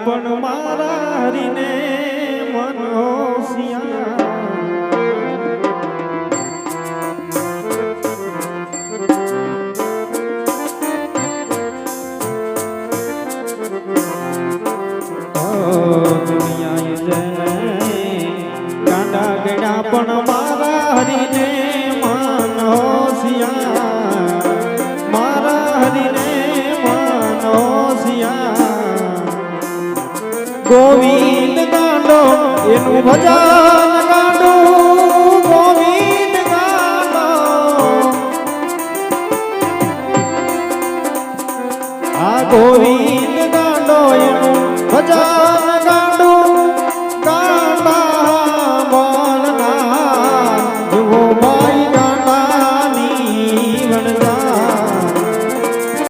પણ મારા હરીને મન હોશિયાર દુનિયા ગાંડા ગડા પણ મારા હરીને મન હોશિયાર મારા હરીને મન હોશિયાર ગોવિંદ ગાંડો એનું ભજા